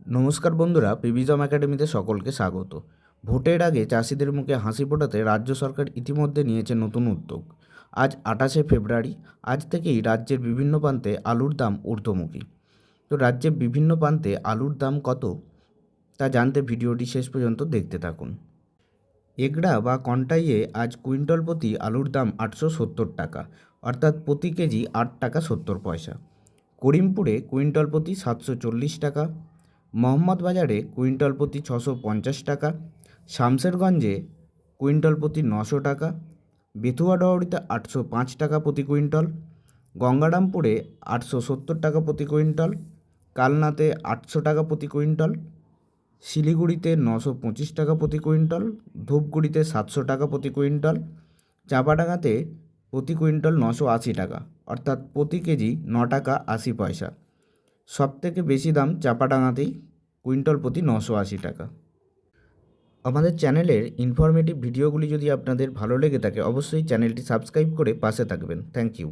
নমস্কার বন্ধুরা, পিবিজম একাডেমিতে সকলকে স্বাগত। ভোটের আগে চাষিদের মুখে হাসি ফোটাতে রাজ্য সরকার ইতিমধ্যে নিয়েছে নতুন উদ্যোগ। আজ 28শে ফেব্রুয়ারি, আজ থেকেই রাজ্যের বিভিন্ন প্রান্তে আলুর দাম ঊর্ধ্বমুখী। তো রাজ্যের বিভিন্ন প্রান্তে আলুর দাম কত তা জানতে ভিডিওটি শেষ পর্যন্ত দেখতে থাকুন। এগড়া বা কন্টাইয়ে আজ কুইন্টাল প্রতি আলুর দাম 870 টাকা, অর্থাৎ প্রতি কেজি 8 টাকা 70 পয়সা। করিমপুরে কুইন্টাল প্রতি 740 টাকা, মোহাম্মদবাজারে কুইন্টাল প্রতি 650 টাকা, শামসেরগঞ্জে কুইন্টাল প্রতি 900 টাকা, বেথুয়াডহরিতে 805 টাকা প্রতি কুইন্টাল, গঙ্গারামপুরে 870 টাকা প্রতি কুইন্টাল, কালনাতে 800 টাকা প্রতি কুইন্টাল, শিলিগুড়িতে 925 টাকা প্রতি কুইন্টাল, ধূপগুড়িতে 700 টাকা প্রতি কুইন্টাল, চাঁপাডাঙ্গাতে প্রতি কুইন্টাল 980 টাকা, অর্থাৎ প্রতি কেজি 9 টাকা 80 পয়সা। সবথেকে বেশি দাম চাঁপাডাঙ্গাতেই, কুইন্টাল প্রতি 980 টাকা। আমাদের চ্যানেলের ইনফরমেটিভ ভিডিওগুলি যদি আপনাদের ভালো লেগে থাকে, অবশ্যই চ্যানেলটি সাবস্ক্রাইব করে পাশে থাকবেন। Thank you.